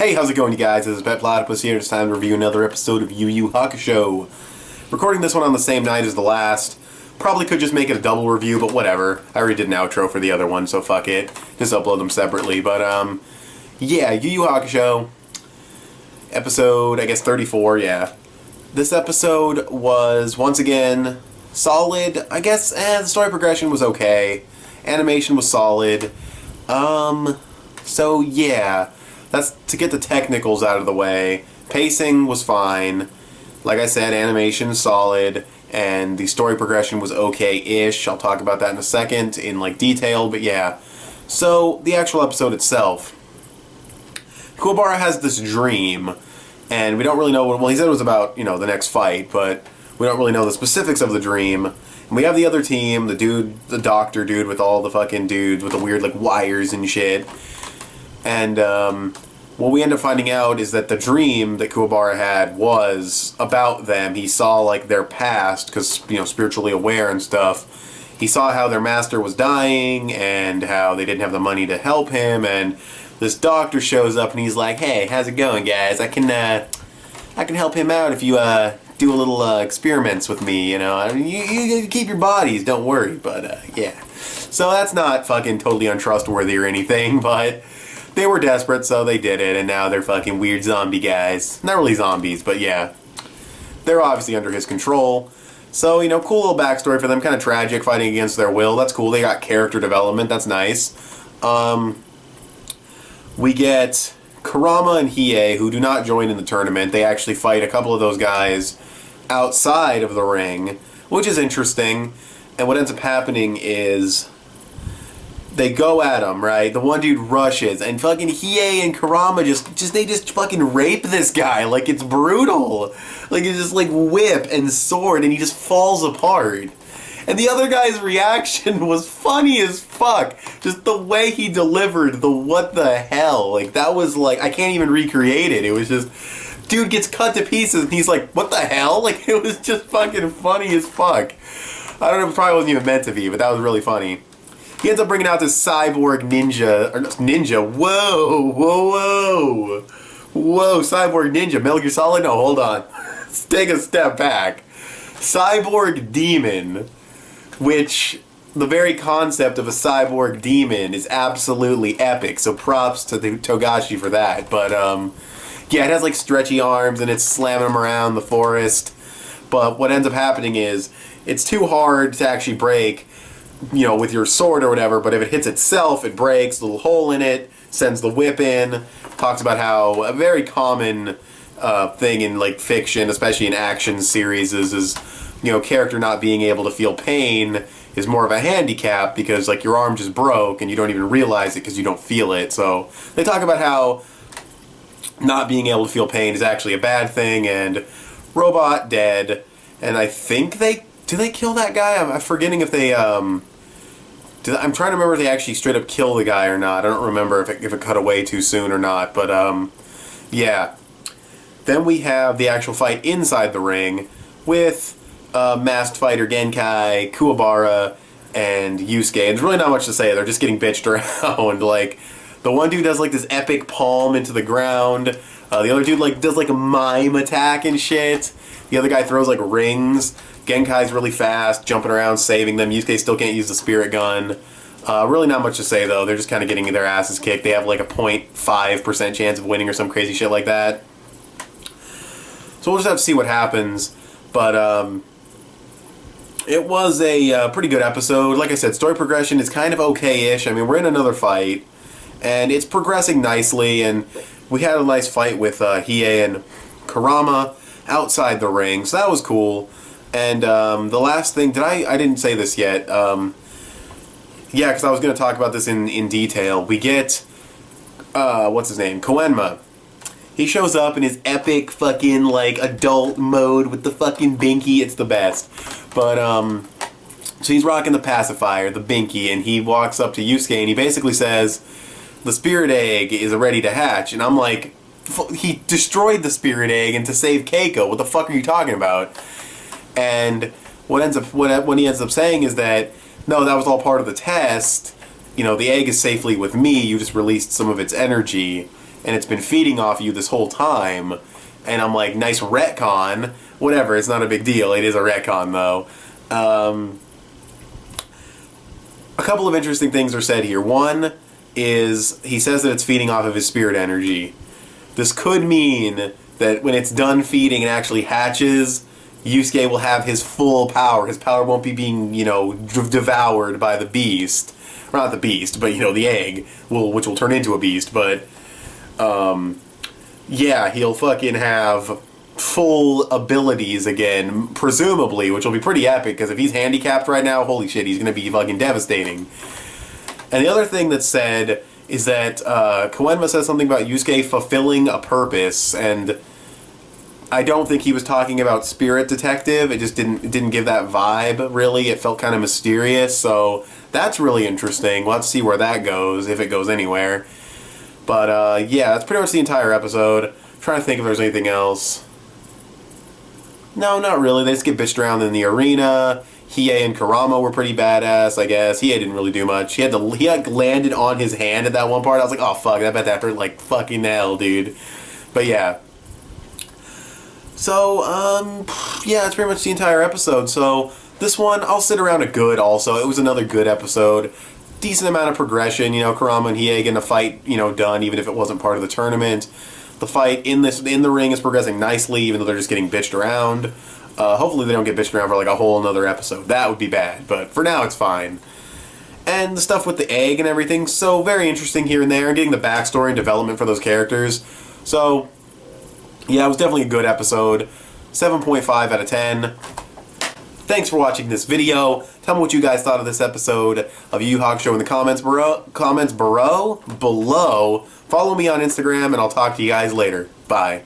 Hey, how's it going, you guys? This is petplatypus here. It's time to review another episode of Yu Hakusho. Recording this one on the same night as the last. Probably could just make it a double review, but whatever. I already did an outro for the other one, so fuck it. Just upload them separately. But, yeah, Yu Hakusho. Episode, I guess, 34, yeah. This episode was, once again, solid. I guess, the story progression was okay. Animation was solid. So, yeah. That's to get the technicals out of the way. Pacing was fine. Like I said, animation solid, and the story progression was okay-ish. I'll talk about that in a second in like detail, but yeah. So, the actual episode itself. Kuwabara has this dream, and we don't really know what, well, he said it was about, you know, the next fight, but we don't really know the specifics of the dream. And we have the other team, the dude, the doctor dude with all the fucking dudes with the weird, like, wires and shit. And, what we end up finding out is that the dream that Kuwabara had was about them. He saw, like, their past, because, you know, spiritually aware and stuff. He saw how their master was dying, and how they didn't have the money to help him, and this doctor shows up, and he's like, hey, how's it going, guys? I can help him out if you, do a little, experiments with me, you know? I mean, you keep your bodies, don't worry, but, yeah. So that's not fucking totally untrustworthy or anything, but they were desperate, so they did it, and now they're fucking weird zombie guys. Not really zombies, but yeah. They're obviously under his control. So, you know, cool little backstory for them. Kind of tragic, fighting against their will. That's cool. They got character development. That's nice. We get Kurama and Hiei, who do not join in the tournament. They actually fight a couple of those guys outside of the ring, which is interesting. And what ends up happening is they go at him, right? The one dude rushes, and fucking Hiei and Kurama they just fucking rape this guy. Like, it's brutal. Like, it's just like whip and sword, and he just falls apart. And the other guy's reaction was funny as fuck. Just the way he delivered the what the hell. Like, that was like, I can't even recreate it. It was just, dude gets cut to pieces, and he's like, what the hell? Like, it was just fucking funny as fuck. I don't know, it probably wasn't even meant to be, but that was really funny. He ends up bringing out this cyborg ninja, or ninja, whoa, whoa, whoa, whoa, cyborg ninja, Metal Gear Solid? No, hold on, let's take a step back. Cyborg demon, which the very concept of a cyborg demon is absolutely epic, so props to the Togashi for that, but yeah, it has like stretchy arms and it's slamming them around the forest, but what ends up happening is, it's too hard to actually break, you know, with your sword or whatever, but if it hits itself, it breaks, a little hole in it, sends the whip in. Talks about how a very common thing in, like, fiction, especially in action series, is, you know, character not being able to feel pain is more of a handicap because, like, your arm just broke and you don't even realize it because you don't feel it. So they talk about how not being able to feel pain is actually a bad thing, and robot dead, and I think do they kill that guy? I'm forgetting if they, I'm trying to remember if they actually straight up kill the guy or not. I don't remember if it cut away too soon or not, but, yeah. Then we have the actual fight inside the ring with, Masked Fighter Genkai, Kuwabara, and Yusuke. And there's really not much to say. They're just getting bitched around. Like, the one dude does, like, this epic palm into the ground. The other dude, like, does, like, a mime attack and shit. The other guy throws, like, rings. Genkai's really fast, jumping around, saving them. Yusuke still can't use the spirit gun. Really not much to say, though. They're just kind of getting their asses kicked. They have, like, a 0.5% chance of winning or some crazy shit like that. So we'll just have to see what happens. But, it was a pretty good episode. Like I said, story progression is kind of okay-ish. I mean, we're in another fight, and it's progressing nicely, and we had a nice fight with Hiei and Kurama outside the ring, so that was cool. And the last thing, I didn't say this yet, yeah, because I was going to talk about this in detail. We get, what's his name, Koenma. He shows up in his epic fucking, like, adult mode with the fucking binky. It's the best. But, so he's rocking the pacifier, the binky, and he walks up to Yusuke and he basically says, the spirit egg is ready to hatch. And I'm like, he destroyed the spirit egg and to save Keiko. What the fuck are you talking about? And what he ends up saying is that, no, that was all part of the test. You know, the egg is safely with me. You just released some of its energy. and it's been feeding off you this whole time. And I'm like, nice retcon. Whatever, it's not a big deal. It is a retcon, though. A couple of interesting things are said here. One is, he says that it's feeding off of his spirit energy. This could mean that when it's done feeding and actually hatches, Yusuke will have his full power. His power won't be being, you know, devoured by the beast. Or not the beast, but, you know, the egg, which will turn into a beast. But, yeah, he'll fucking have full abilities again, presumably, which will be pretty epic, because if he's handicapped right now, holy shit, he's going to be fucking devastating. And the other thing that's said is that Koenma says something about Yusuke fulfilling a purpose, and I don't think he was talking about Spirit Detective. It just didn't give that vibe, really. It felt kind of mysterious, so that's really interesting. We'll have to see where that goes, if it goes anywhere. But, yeah, that's pretty much the entire episode. I'm trying to think if there's anything else. No, not really. They just get bitched around in the arena. Hiei and Kurama were pretty badass, I guess. Hiei didn't really do much. He had landed on his hand at that one part. I was like, oh, fuck, I bet that hurt like fucking hell, dude. But, yeah. So, yeah, that's pretty much the entire episode. So, this one, I'll sit around a good also. It was another good episode. Decent amount of progression, you know, Kurama and Hiei getting a fight, you know, done, even if it wasn't part of the tournament. The fight in the ring is progressing nicely, even though they're just getting bitched around. Hopefully they don't get bitched around for like a whole another episode. That would be bad, but for now it's fine. And the stuff with the egg and everything, so very interesting here and there, and getting the backstory and development for those characters. So, yeah, it was definitely a good episode. 7.5 out of 10. Thanks for watching this video. Tell me what you guys thought of this episode of Yu Yu Hakusho in the comments below. Follow me on Instagram, and I'll talk to you guys later. Bye.